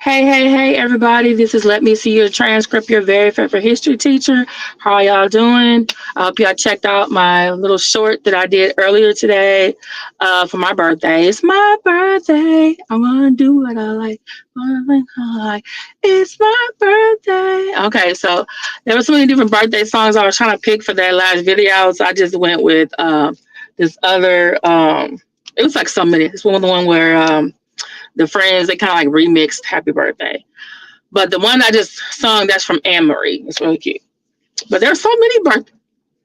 Hey, everybody. This is Let Me See Your Transcript, your very favorite history teacher. How y'all doing? I hope y'all checked out my little short that I did earlier today for my birthday. It's my birthday. I want to do what I like. What I like. It's my birthday. Okay, so there were so many different birthday songs I was trying to pick for that last video. So I just went with this other, it was like so many. It's one where the friends, they kind of like remixed Happy Birthday. But the one I just sung, that's from Anne Marie. It's really cute. But there's so many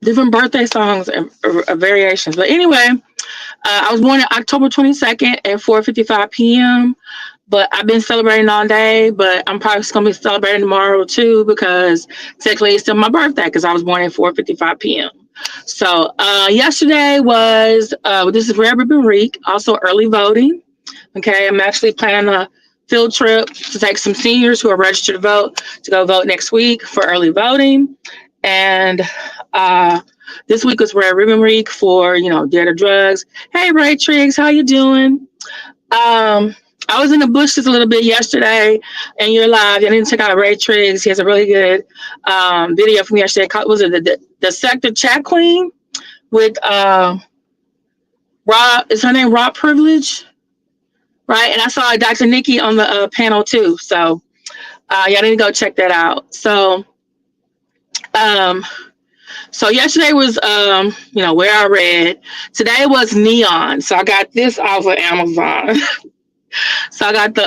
different birthday songs and variations. But anyway, I was born on October 22nd at 4:55 p.m. But I've been celebrating all day. But I'm probably going to be celebrating tomorrow too because technically it's still my birthday because I was born at 4:55 p.m. So yesterday was, this is Red Ribbon Week, also early voting. Okay, I'm actually planning a field trip to take some seniors who are registered to vote to go vote next week for early voting. And this week was Red Ribbon Week for, Dead of Drugs. Hey, Ray Triggs, how you doing? I was in the bushes a little bit yesterday, and you're live. I didn't check out Ray Triggs. He has a really good video from yesterday. Was it the Sector Chat Queen with Rob? Is her name Rob Privilege? Right, and I saw Dr. Nikki on the panel too. So y'all need to go check that out. So yesterday was where I read. Today was Neon. So I got this off of Amazon. So I got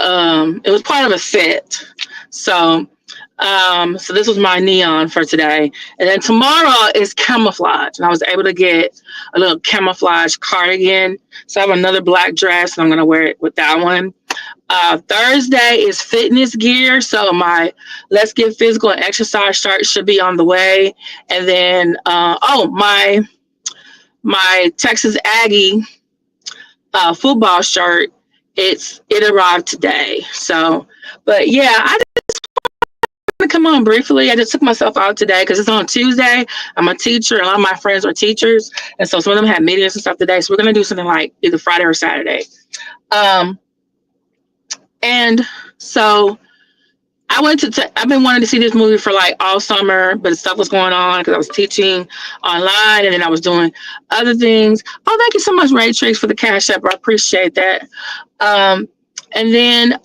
it was part of a set. So this was my Neon for today. And then tomorrow is Camouflage. And I was able to get a little camouflage cardigan. So I have another black dress and I'm going to wear it with that one. Thursday is fitness gear. So my Let's Get Physical and Exercise shirt should be on the way. And then, my Texas Aggie football shirt, it arrived today. So, but yeah, I to come on briefly. I just took myself out today because it's on Tuesday. I'm a teacher. A lot of my friends are teachers. And so some of them have meetings and stuff today. So we're going to do something like either Friday or Saturday. And so I've been wanting to see this movie for like all summer, but stuff was going on because I was teaching online and then I was doing other things. Oh, thank you so much, Ray Triggs, for the Cash App. I appreciate that. And then,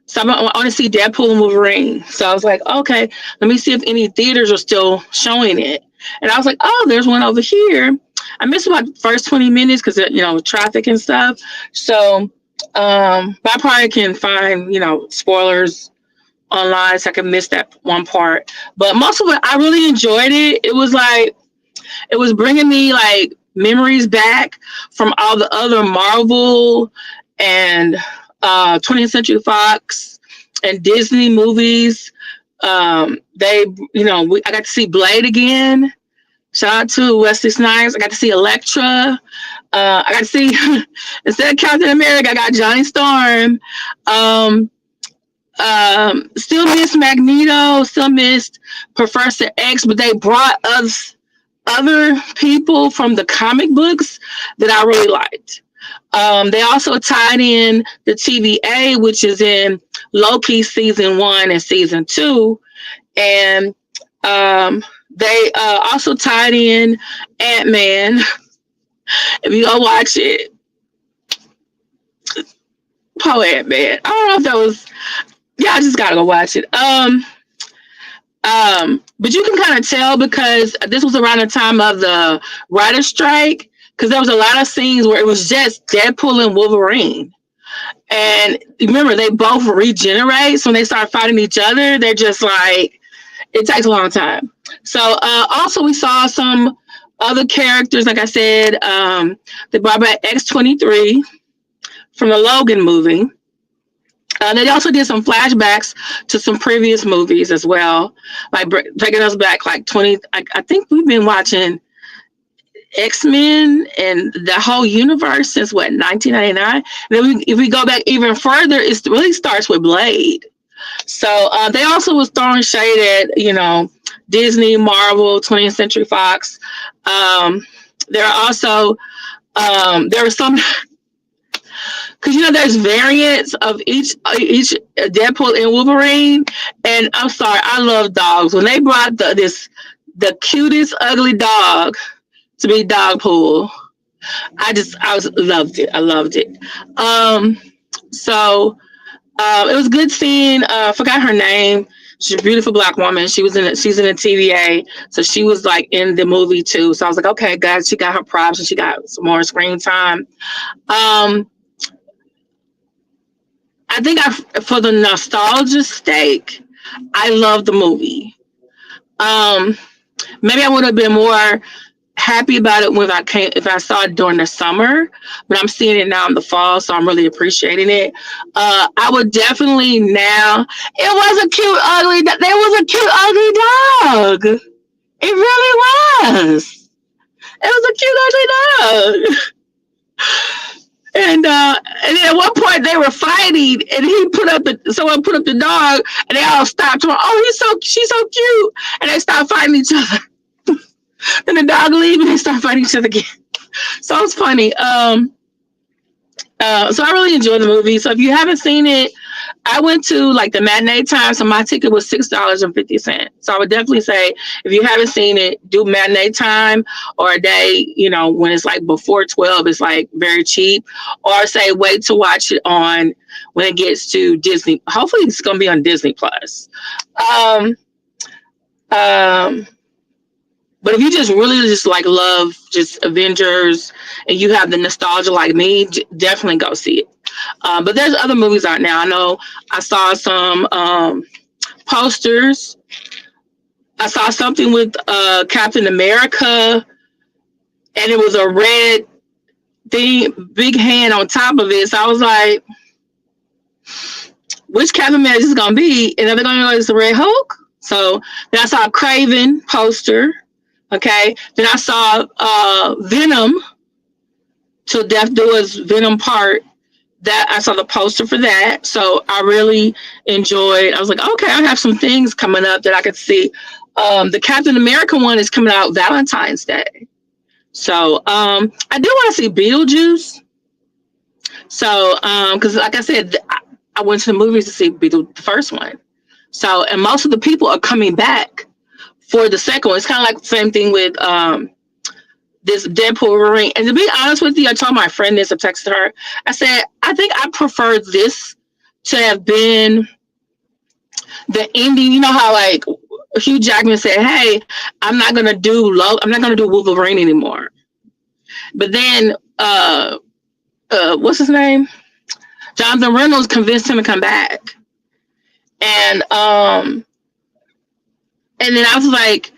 so I want to see Deadpool and Wolverine. So I was like, okay, let me see if any theaters are still showing it. And I was like, oh, there's one over here. I missed about the first 20 minutes because, traffic and stuff. So, but I probably can find, spoilers online so I can miss that one part. But most of it, I really enjoyed it. It was bringing me like memories back from all the other Marvel and 20th Century Fox and Disney movies. I got to see Blade again. Shout out to Wesley Snipes. I got to see Elektra. I got to see, instead of Captain America, I got Johnny Storm. Still missed Magneto. Still missed Professor X, but they brought us other people from the comic books that I really liked. They also tied in the TVA, which is in Loki season 1 and season 2. And they also tied in Ant-Man. If you go watch it, poor Ant-Man. I don't know if that was, I just gotta go watch it. But you can kind of tell because this was around the time of the writer's strike, because there was a lot of scenes where it was just Deadpool and Wolverine. And remember, they both regenerate. So when they start fighting each other, they're just like, it takes a long time. So also we saw some other characters, like I said, they brought back X-23 from the Logan movie. They also did some flashbacks to some previous movies as well, like taking us back like 20. I think we've been watching X-Men and the whole universe since 1999. And then if we go back even further, it really starts with Blade. So they also was throwing shade at Disney, Marvel, 20th Century Fox. There are also there were some, because because there's variants of each Deadpool and Wolverine, and I'm sorry, I love dogs. When they brought the cutest ugly dog to be Dogpool, loved it. I loved it. Um, so it was good seeing. I forgot her name. She's a beautiful black woman. She's in a TVA, so she was like in the movie too. So I was like, okay, guys, she got her props and she got some more screen time. Um, I think for the nostalgia sake, I love the movie. Um, Maybe I would have been more happy about it if I saw it during the summer, but I'm seeing it now in the fall, so I'm really appreciating it. I would definitely now. It was a cute ugly. There was a cute ugly dog. It really was. It was a cute ugly dog. And then at one point they were fighting, and someone put up the dog, and they all stopped. Oh, she's so cute, and they stopped fighting each other. Then the dog leave, and they start fighting each other again. So it's funny. So I really enjoyed the movie. So if you haven't seen it, I went to like the matinee time, so my ticket was $6.50. So I would definitely say if you haven't seen it, do matinee time or a day, when it's like before 12, it's like very cheap. Or say wait to watch it on when it gets to Disney. Hopefully it's gonna be on Disney Plus. But if you just really just like love just Avengers and you have the nostalgia like me, definitely go see it. But there's other movies out now. I know I saw some posters. I saw something with Captain America, and it was a red thing, big hand on top of it. So I was like, which Captain America is going to be? And are they going to go as the Red Hulk? So then I saw a Craven poster. Okay. Then I saw Venom, till Death Do Us Venom part. That I saw the poster for that. So I really enjoyed. I was like, okay, I have some things coming up that I could see. The Captain America one is coming out Valentine's Day. So I do want to see Beetlejuice. So because like I said, I went to the movies to see the first one. So, and most of the people are coming back for the second one. It's kind of like the same thing with this Deadpool Wolverine. And to be honest with you, I told my friend this, I texted her. I said, I think I prefer this to have been the ending. You know how like Hugh Jackman said, hey, I'm not gonna do Wolverine anymore. But then what's his name? Jonathan Reynolds convinced him to come back. And then I was like,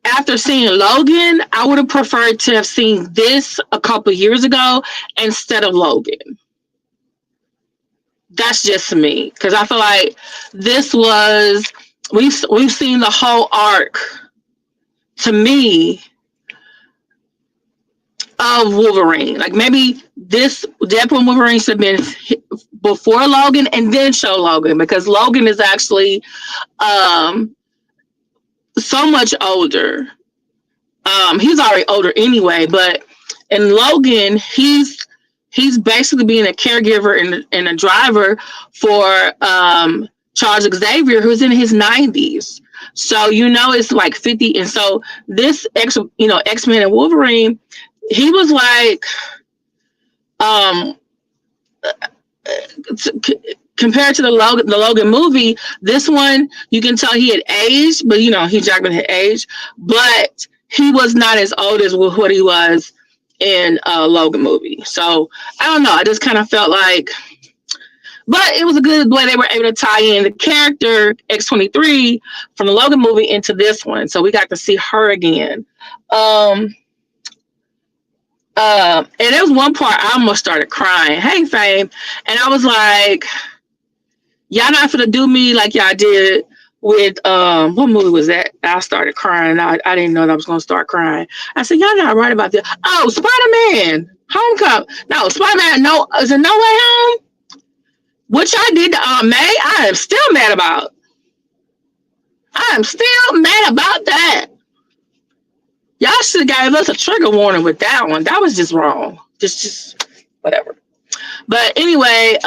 after seeing Logan, I would have preferred to have seen this a couple years ago instead of Logan. That's just me, because I feel like this was we've seen the whole arc, to me, of Wolverine. Like maybe this Deadpool Wolverine should have been before Logan and then show Logan, because Logan is actually so much older. He's already older anyway, but in Logan, he's basically being a caregiver and a driver for Charles Xavier, who's in his 90s. So it's like 50. And so this X-Men and Wolverine, he was like compared to the Logan movie, this one, you can tell he had aged, but Hugh Jackman had aged, but he was not as old as what he was in Logan movie. So I don't know. I just kind of felt like, but it was a good way they were able to tie in the character X-23 from the Logan movie into this one. So we got to see her again. And there was one part I almost started crying. Hey, Fame. And I was like, y'all not finna do me like y'all did with what movie was that? I started crying. I didn't know that I was gonna start crying. I said, y'all not right about this. Oh, Spider-Man Homecoming. No, Spider-Man, no, is it No Way Home? Which I did to Aunt May, I am still mad about. I am still mad about that. Y'all should have gave us a trigger warning with that one. That was just wrong. Just whatever. But anyway,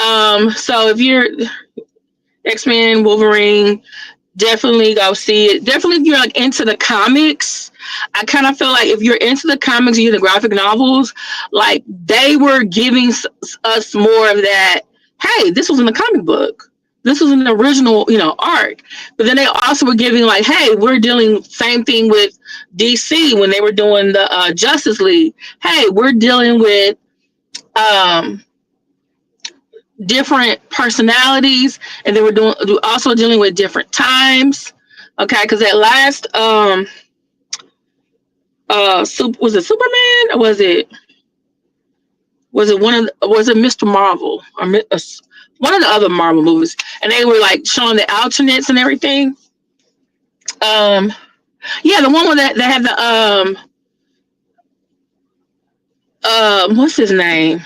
so if you're X-Men, Wolverine, definitely go see it. Definitely if you're like into the comics, I kind of feel like if you're into the comics, you're the graphic novels, like they were giving us more of that. Hey, this was in the comic book. This was an original, arc. But then they also were giving like, hey, we're dealing same thing with DC when they were doing the Justice League. Hey, we're dealing with um different personalities, and they were doing also dealing with different times. Okay, because at last, was it Superman or was it was it Mr. Marvel or one of the other Marvel movies, and they were like showing the alternates and everything. Um, yeah, the one that had the what's his name?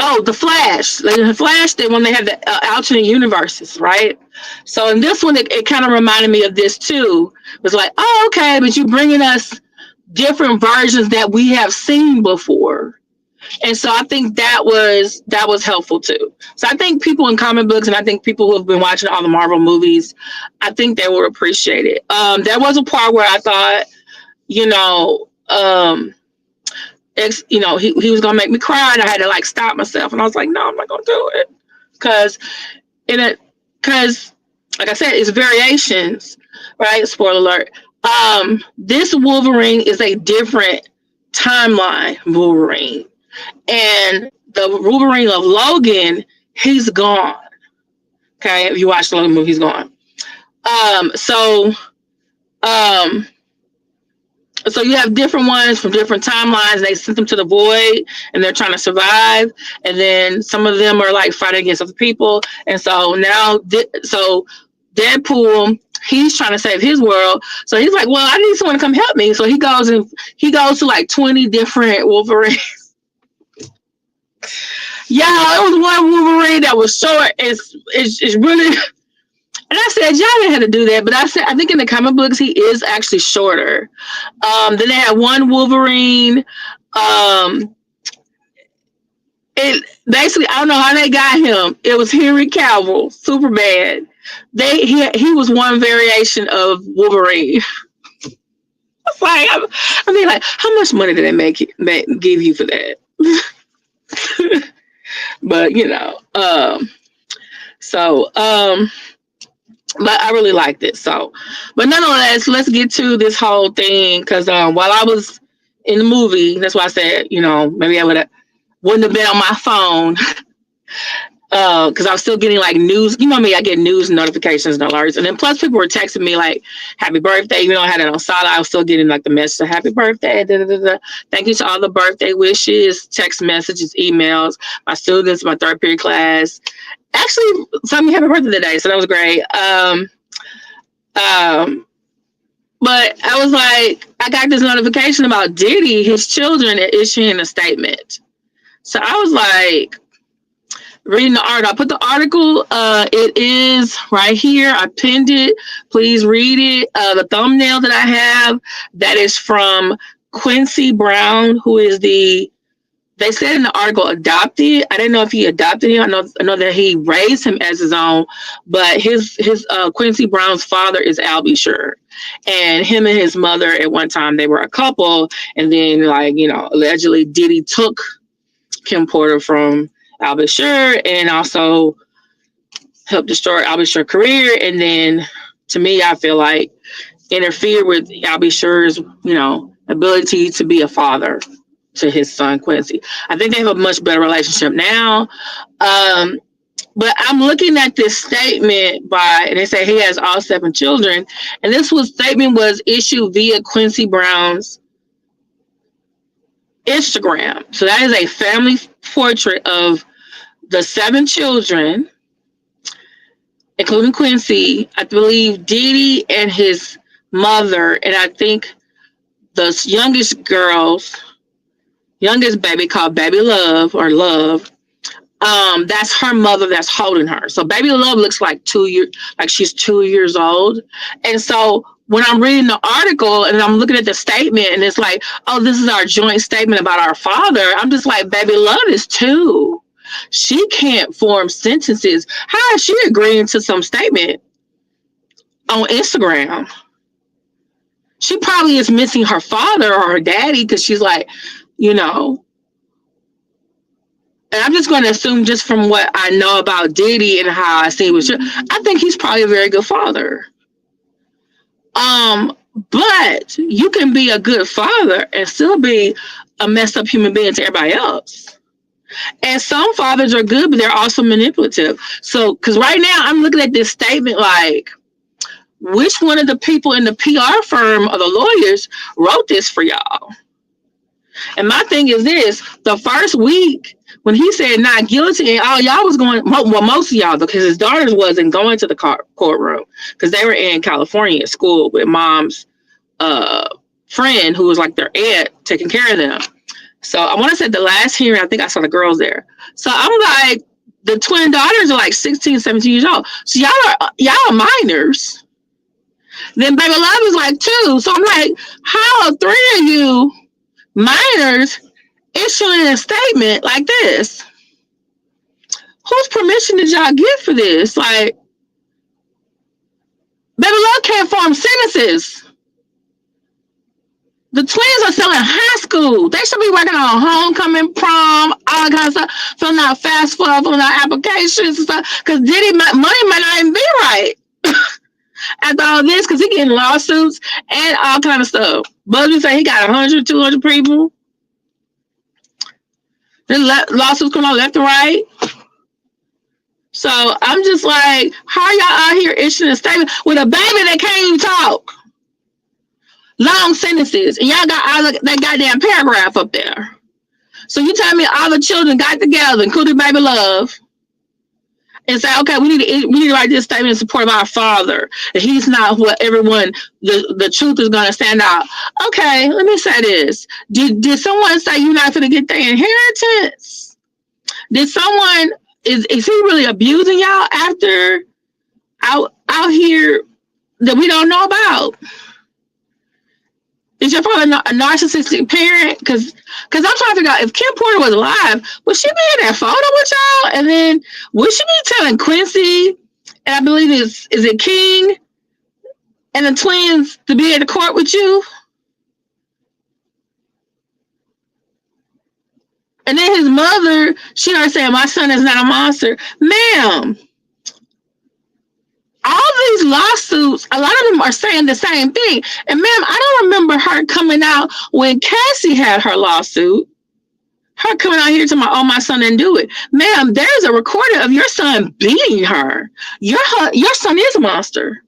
Oh, the Flash. Like the Flash, when they have the alternate universes, right? So in this one, it kind of reminded me of this too. It was like, oh, okay, but you're bringing us different versions that we have seen before. And so I think that was helpful too. So I think people in comic books, and I think people who have been watching all the Marvel movies, I think they will appreciate it. There was a part where I thought, you know, he was gonna make me cry, and I had to like stop myself, and I was like, no, I'm not gonna do it, because like I said, it's variations, right? Spoiler alert. This Wolverine is a different timeline Wolverine, and the Wolverine of Logan, he's gone. Okay, if you watch the Logan movie, he's gone. So you have different ones from different timelines. They sent them to the void, and they're trying to survive. And then some of them are like fighting against other people. And so now, so Deadpool, he's trying to save his world. So he's like, well, I need someone to come help me. So he goes to like 20 different Wolverines. Yeah, it was one Wolverine that was short. It's really. And I said, y'all didn't have to do that. But I think in the comic books, he is actually shorter. Then they had one Wolverine. It basically, I don't know how they got him. It was Henry Cavill, Superman. He was one variation of Wolverine. It's like, I mean, like, how much money did they give you for that? But but I really liked it. So, but nonetheless, let's get to this whole thing, because while I was in the movie, that's why I said, maybe I wouldn't have been on my phone, because I was still getting like news. You know me, I get news notifications and alerts, and then plus people were texting me like happy birthday. Even though I had it on silent, I was still getting like the message, happy birthday. Da, da, da, da. Thank you to all the birthday wishes, text messages, emails. My students, my third period class. Actually, told me happy birthday today, so that was great. But I was like, I got this notification about Diddy, his children, issuing a statement. So I was like, reading the article. I put the article. It is right here. I pinned it. Please read it. The thumbnail that I have, that is from Quincy Brown, who is they said in the article adopted. I didn't know if he adopted him. I know that he raised him as his own, but his Quincy Brown's father is Albie Sure, and him and his mother at one time, they were a couple, and then allegedly Diddy took Kim Porter from Albie Sure and also helped destroy Albie Sure's career, and then to me, I feel like interfered with Albie Sure's ability to be a father to his son Quincy. I think they have a much better relationship now. But I'm looking at this statement and they say he has all 7 children. And this statement was issued via Quincy Brown's Instagram. So that is a family portrait of the 7 children, including Quincy, I believe Diddy and his mother, and I think the youngest baby called Baby Love or Love, that's her mother that's holding her. So Baby Love looks like she's 2 years old. And so when I'm reading the article and I'm looking at the statement and it's like, oh, this is our joint statement about our father, I'm just like, baby, love is two. She can't form sentences. How is she agreeing to some statement on Instagram? She probably is missing her father or her daddy because she's like, you know, and I'm just going to assume just from what I know about Diddy and how I see with you, I think he's probably a very good father. But you can be a good father and still be a messed up human being to everybody else. And some fathers are good, but they're also manipulative. So, because right now I'm looking at this statement like, which one of the people in the PR firm or the lawyers wrote this for y'all? And my thing is this: the first week when he said not guilty, and all y'all was going, well, most of y'all, because his daughters wasn't going to the courtroom because they were in California at school with mom's friend who was like their aunt taking care of them. So I want to say the last hearing, I think I saw the girls there. So I'm like, the twin daughters are like 16, 17 years old. So y'all are minors. Then Baby Love is like 2. So I'm like, how are 3 of you minors issuing a statement like this? Whose permission did y'all get for this? Like, Baby Love can't form sentences. The twins are still in high school. They should be working on homecoming, prom, all that kind of stuff, filling out FAFSA, filling out applications and stuff. Because Diddy money might not even be right after all this, because he getting lawsuits and all kind of stuff. Buzzy say he got 100, 200 people. The lawsuits come out left and right. So I'm just like, how are y'all out here issuing a statement with a baby that can't even talk? Long sentences, and y'all got all that goddamn paragraph up there. So you tell me all the children got together, including Baby Love, and say, okay, we need to write this statement in support of our father. And he's not what everyone, the truth is going to stand out. Okay, let me say this. Did someone say you're not going to get their inheritance? Did someone, is he really abusing y'all after out here that we don't know about? Is your father a narcissistic parent? Because I'm trying to figure out, if Kim Porter was alive, would she be in that photo with y'all? And then would she be telling Quincy, and I believe is it King, and the twins to be at the court with you? And then his mother, she started saying, my son is not a monster. Ma'am, all these lawsuits, a lot of them are saying the same thing. And ma'am, I don't remember her coming out when Cassie had her lawsuit. Her coming out here to my son didn't do it. Ma'am, there's a recording of your son beating her. Your son is a monster.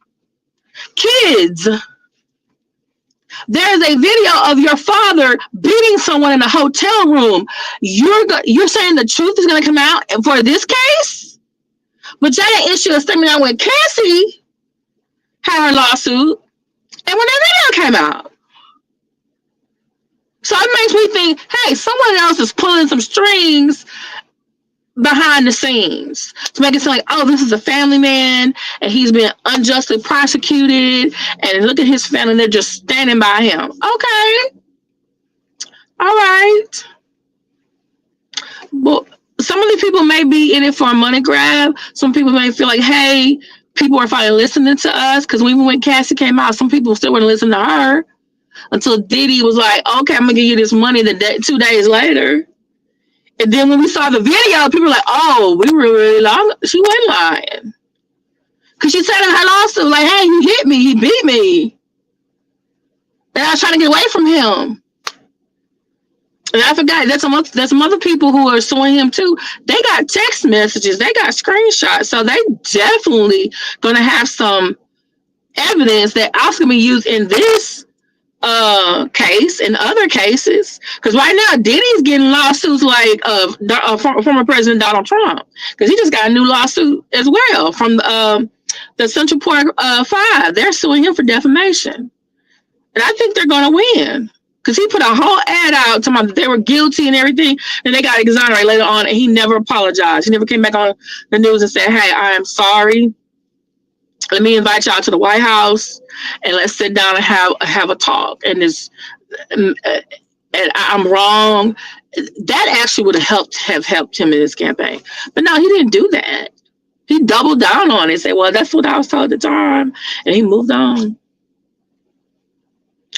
Kids, there's a video of your father beating someone in a hotel room. You're saying the truth is going to come out for this case? But y'all didn't issue a statement out when Cassie had her lawsuit and when that video came out. So it makes me think, hey, someone else is pulling some strings behind the scenes to make it sound like, oh, this is a family man and he's been unjustly prosecuted, and look at his family, they're just standing by him. Okay. All right. Well, some of these people may be in it for a money grab. Some people may feel like, hey, people are finally listening to us, because even when Cassie came out, some people still weren't listening to her until Diddy was like, okay, I'm going to give you this money 2 days later. And then when we saw the video, people were like, oh, we were really lying. She wasn't lying. Because she said in her lawsuit, like, hey, he hit me, he beat me. And I was trying to get away from him. And I forgot, there's some other people who are suing him too. They got text messages, they got screenshots. So they definitely going to have some evidence that also can be used in this case and other cases. Because right now, Diddy's getting lawsuits like former President Donald Trump, because he just got a new lawsuit as well from the Central Park 5. They're suing him for defamation. And I think they're going to win. Because he put a whole ad out talking about they were guilty and everything, and they got exonerated later on, and he never apologized. He never came back on the news and said, hey, I am sorry. let me invite y'all to the White House and let's sit down and have a talk. And this, and I'm wrong. That actually would have helped him in his campaign. But no, he didn't do that. He doubled down on it. Said, "Well, that's what I was told at the time," and he moved on.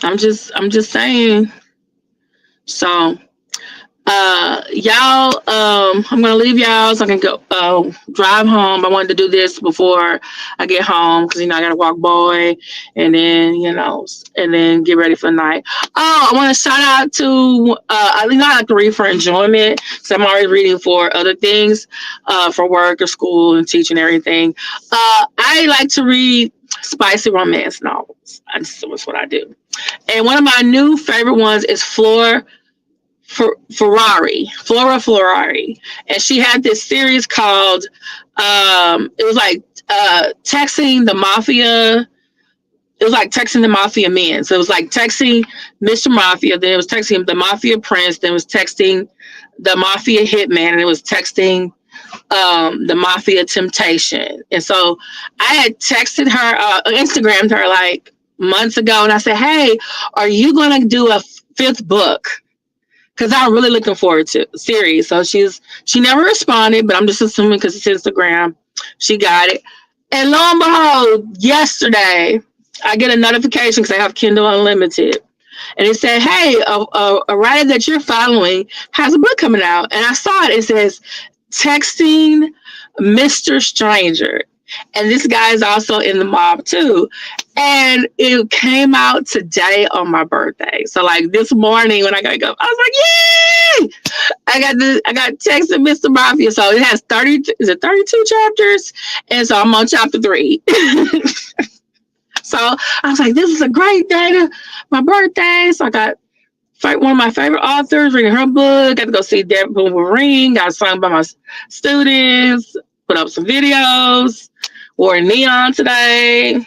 I'm just saying. So, y'all, I'm gonna leave y'all so I can go drive home. I wanted to do this before I get home because I gotta walk boy, and then and then get ready for the night. Oh, I want to shout out to I like to read for enjoyment because I'm already reading for other things, for work or school and teaching and everything. I like to read spicy romance novels. That's what I do. And one of my new favorite ones is Flora Ferrari, and she had this series called it was like texting the mafia. It was like texting the mafia men. So it was like texting Mr. Mafia, then it was texting the mafia prince, then it was texting the mafia hitman, and it was texting the mafia temptation. And so I had texted her, Instagrammed her like months ago, and I said, "Hey, are you gonna do a fifth book?" Because I'm really looking forward to the series. So she never responded, but I'm just assuming because it's Instagram, she got it. And lo and behold, yesterday I get a notification because I have Kindle Unlimited, and it said, "Hey, a writer that you're following has a book coming out." And I saw it. It says, "Texting Mr. Stranger." And this guy is also in the mob too. And it came out today on my birthday. So like this morning when I got up, I was like, yay! I got texted Mr. Mafia. So it has 32 chapters? And so I'm on chapter 3. So I was like, this is a great day to my birthday. So I got one of my favorite authors reading her book. Got to go see Deborah Wolverine. Got signed by my students. Put up some videos. Wore neon today,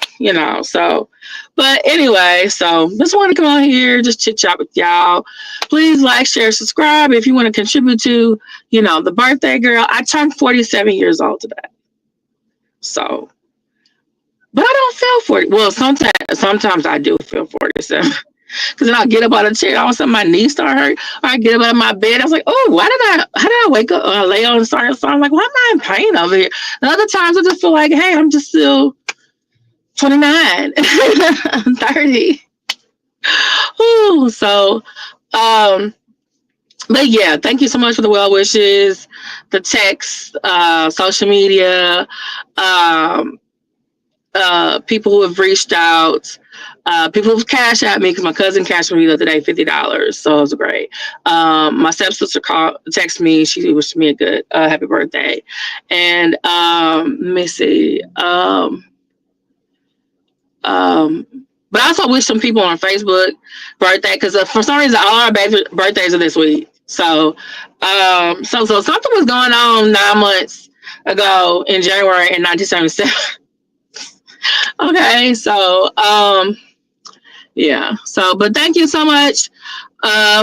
so, but anyway, so just want to come on here, just chit chat with y'all. Please like, share, subscribe if you want to contribute to, the birthday girl. I turned 47 years old today. So, but I don't feel 40. Well, sometimes I do feel 47. Because then I'll get up out of the chair, all of a sudden my knees start hurt. Or I get up out of my bed. I was like, oh, how did I wake up? Lay on and start. So I'm like, why am I in pain over here? And other times I just feel like, hey, I'm just still 29. I'm 30. Ooh, so, but yeah, thank you so much for the well wishes, the texts, social media, people who have reached out. People who've cashed at me because my cousin cashed me the other day $50, so it was great. My stepsister texted me. She wished me a good happy birthday, and let me see. But I also wish some people on Facebook birthday because for some reason all our birthdays are this week. So something was going on 9 months ago in January in 1977. Okay, so yeah. So, but thank you so much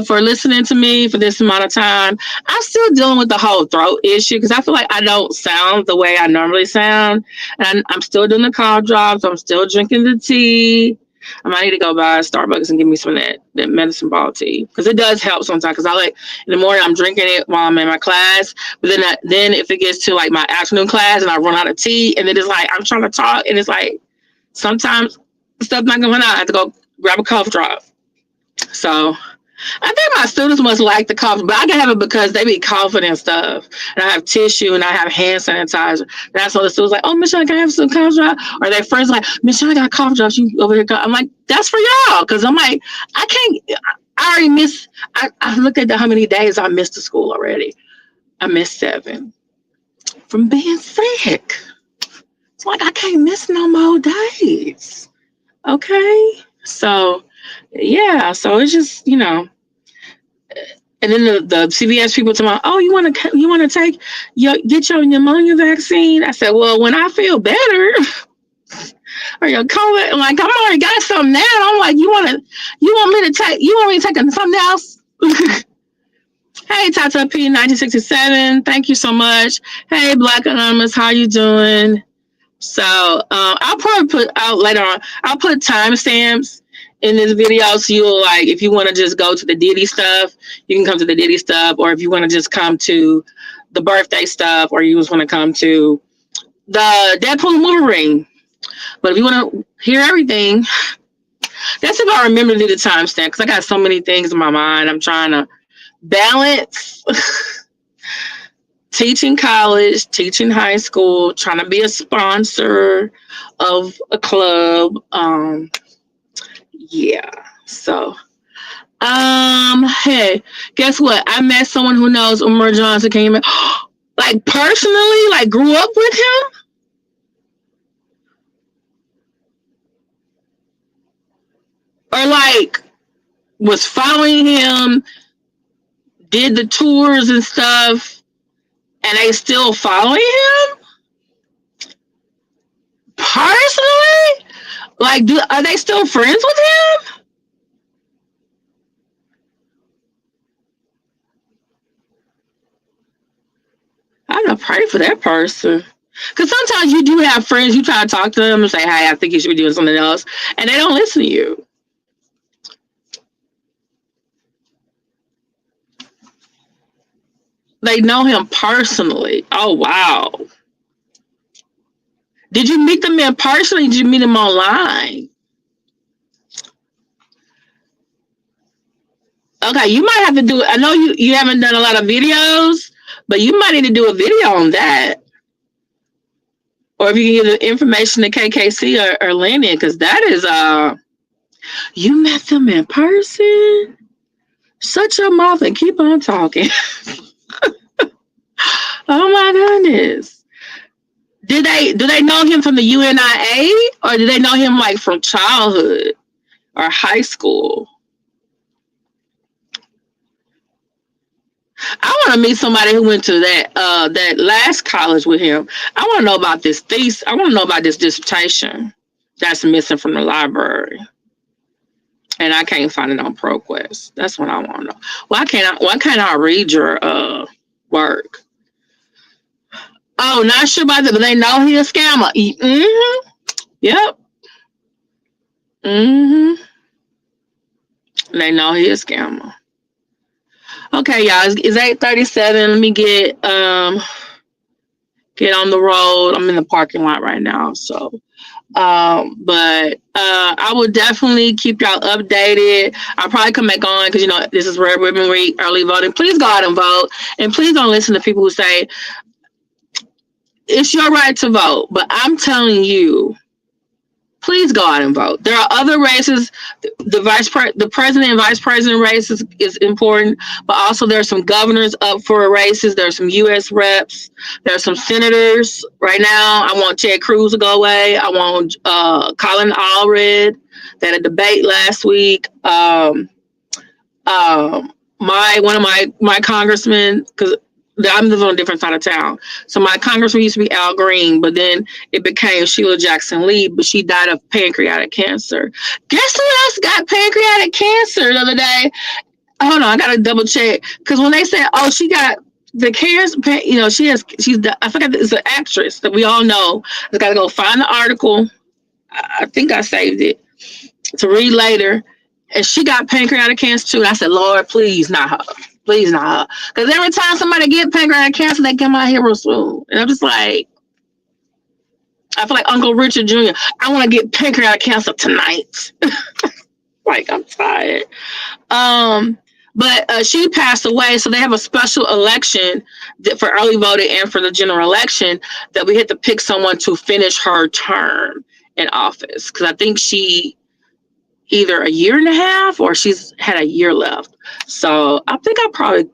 for listening to me for this amount of time. I'm still dealing with the whole throat issue because I feel like I don't sound the way I normally sound. And I'm still doing the cough drops. I'm still drinking the tea. I might need to go by Starbucks and give me some of that medicine ball tea because it does help sometimes. Because in the morning I'm drinking it while I'm in my class, but then if it gets to like my afternoon class and I run out of tea, and then it's like I'm trying to talk and it's like sometimes stuff not going on. I have to go grab a cough drop. So I think my students must like the cough, but I can have it because they be coughing and stuff. And I have tissue and I have hand sanitizer. That's why the students like, oh, Michelle, can I have some cough drop? Or their friends like, Michelle, I got cough drops. You over here. I'm like, that's for y'all. Because I'm like, I can't. I already missed. I looked at how many days I missed the school already. I missed 7 from being sick. It's like I can't miss no more days. Okay. So, yeah. So it's just, and then the CVS people tell me, oh, you want to get your pneumonia vaccine? I said, well, when I feel better, or your COVID, I'm like, I'm already got something now. I'm like, you want me to take something else? Hey, Tata P 1967, thank you so much. Hey, Black Anonymous, how you doing? So I'll probably put out later on. I'll put timestamps in this video, so you'll like if you want to just go to the Diddy stuff, you can come to the Diddy stuff, or if you want to just come to the birthday stuff, or you just want to come to the Deadpool movie ring. But if you want to hear everything, that's if I remember to do the timestamp because I got so many things in my mind. I'm trying to balance teaching college, teaching high school, trying to be a sponsor of a club. Yeah. So, hey, guess what? I met someone who knows Umar Johnson. Can you like personally, like grew up with him? Or like was following him, did the tours and stuff, and they still following him? Personally? Like, are they still friends with him? I don't pray for that person. Because sometimes you do have friends, you try to talk to them and say, hey, I think you should be doing something else. And they don't listen to you. They know him personally. Oh, wow. Did you meet them in person or did you meet them online? Okay, you might have to do it. I know you haven't done a lot of videos, but you might need to do a video on that. Or if you can give the information to KKC or Lenny, because that is you met them in person? Shut your mouth and keep on talking. Oh my goodness. Do they know him from the UNIA or do they know him like from childhood or high school? I want to meet somebody who went to that last college with him. I want to know about this thesis. I want to know about this dissertation that's missing from the library, and I can't find it on ProQuest. That's what I want to know. Why can't I read your work? Oh, not sure about that, but they know he's a scammer. Mm-hmm. Yep. Mm-hmm. They know he's a scammer. Okay, y'all. It's 8:37. Let me get on the road. I'm in the parking lot right now, so but I will definitely keep y'all updated. I'll probably come back on because this is Red Ribbon Week, early voting. Please go out and vote, and please don't listen to people who say it's your right to vote. But I'm telling you, please go out and vote. There are other races. The president and vice president race is important, but also there are some governors up for races. There are some U.S. reps. There are some senators. Right now, I want Ted Cruz to go away. I want Colin Allred. They had a debate last week. One of my congressmen, because I'm living on a different side of town. So my congressman used to be Al Green, but then it became Sheila Jackson Lee, but she died of pancreatic cancer. Guess who else got pancreatic cancer the other day? Hold on, I gotta double check. Because when they said, oh, she got the cancer, I forgot, it's an actress that we all know. I gotta go find the article. I think I saved it to read later. And she got pancreatic cancer too. And I said, Lord, please not her. Please not. Because every time somebody get pancreatic cancer, they come out here real soon. And I'm just like, I feel like Uncle Richard Jr. I want to get pancreatic cancer tonight. Like, I'm tired. But she passed away, so they have a special election for early voting and for the general election that we had to pick someone to finish her term in office. Because I think she either a year and a half or she's had a year left. So I think I'll probably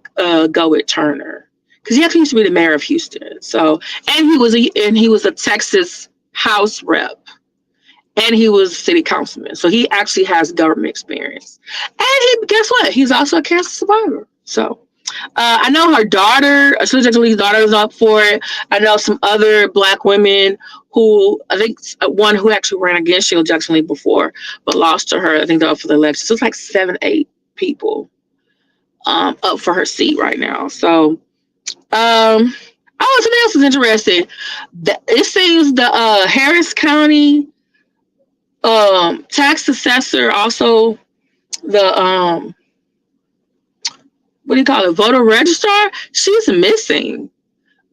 go with Turner because he actually used to be the mayor of Houston. So and he was a Texas House rep and he was city councilman. So he actually has government experience. And guess what? He's also a cancer survivor. So I know her daughter, Sheila Jackson Lee's daughter, is up for it. I know some other Black women who, I think one who actually ran against Sheila Jackson Lee before, but lost to her. I think they're up for the election. So it's like 7, 8 people up for her seat right now. So I Oh, something else is interesting. It seems the Harris County tax assessor, also the what do you call it, voter registrar, she's missing.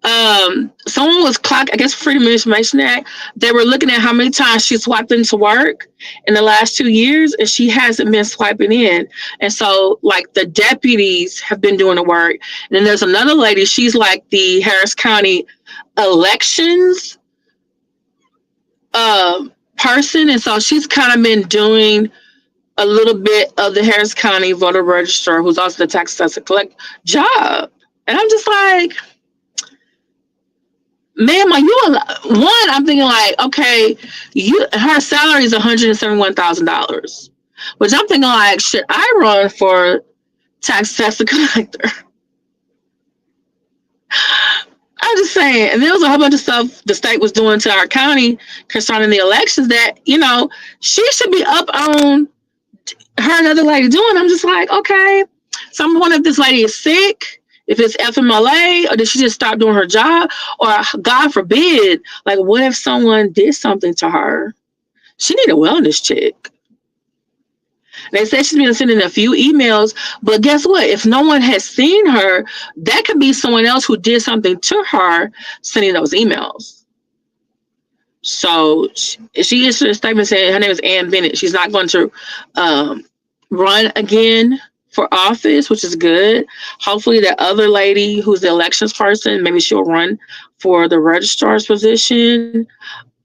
Someone was clocked, I guess, Freedom of Information Act. They were looking at how many times she swiped into work in the last 2 years, and she hasn't been swiping in. And so, like, the deputies have been doing the work. And then there's another lady, she's like the Harris County elections person. And so she's kind of been doing a little bit of the Harris County voter registrar, who's also the tax assessor collect job. And I'm just like, ma'am, are you one? I'm thinking like, okay, her salary is $171,000, which I'm thinking like, should I run for tax assessor collector? I'm just saying. And there was a whole bunch of stuff the state was doing to our county concerning the elections that, she should be up on her and other lady doing. I'm just like, okay. So I'm wondering if this lady is sick, if it's FMLA, or did she just stop doing her job? Or God forbid, like, what if someone did something to her? She need a wellness check. They said she's been sending a few emails, but guess what? If no one has seen her, that could be someone else who did something to her sending those emails. So she issued a statement saying her name is Ann Bennett. She's not going to run again for office, which is good. Hopefully that other lady who's the elections person, maybe she'll run for the registrar's position.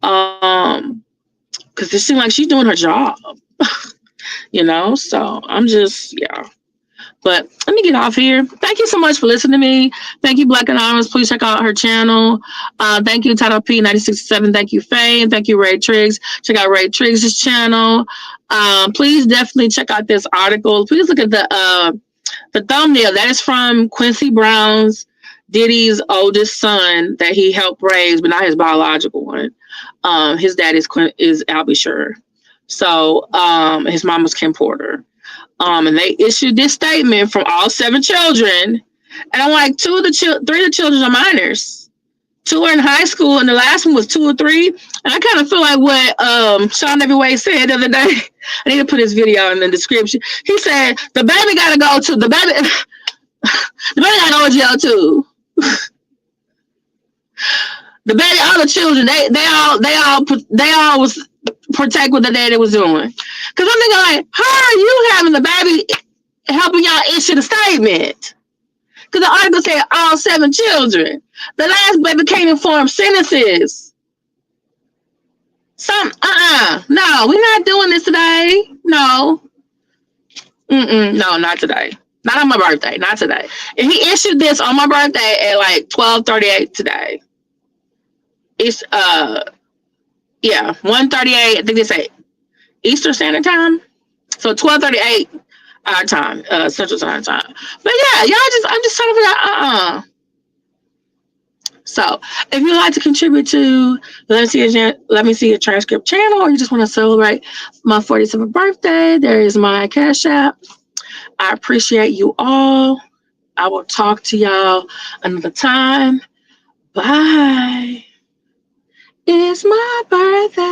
Because it seems like she's doing her job. So I'm just, yeah. But let me get off here. Thank you so much for listening to me. Thank you, Black Anonymous. Please check out her channel. Thank you, Title P967. Thank you, Faye. Thank you, Ray Triggs. Check out Ray Triggs' channel. Please definitely check out this article. Please look at the thumbnail. That is from Quincy Brown's Diddy's oldest son that he helped raise, but not his biological one. His dad is Albie Sure. So his mom was Kim Porter. And they issued this statement from all 7 children. And I'm like, 3 of the children are minors. 2 are in high school, and the last one was 2 or 3. And I kind of feel like what Sean Everyway said the other day. I need to put his video in the description. He said, the baby got to go to the baby got to go to jail too. The baby, all the children, they all was protect what the daddy was doing. Because I'm thinking like, how are you having the baby helping y'all issue the statement? Because the article said all 7 children. The last baby can't inform sentences. No, we're not doing this today. No. No, not today. Not on my birthday. Not today. And he issued this on my birthday at like 12:38 today. It's 1:38. I think they say Eastern Standard Time. So 12:38 our time, Central Standard Time. But yeah, I'm just trying to figure out. So if you'd like to contribute to Let Me See Your Transcript channel, or you just want to celebrate my 47th birthday, there is my Cash App. I appreciate you all. I will talk to y'all another time. Bye. It's my birthday.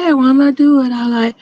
I want to do it all like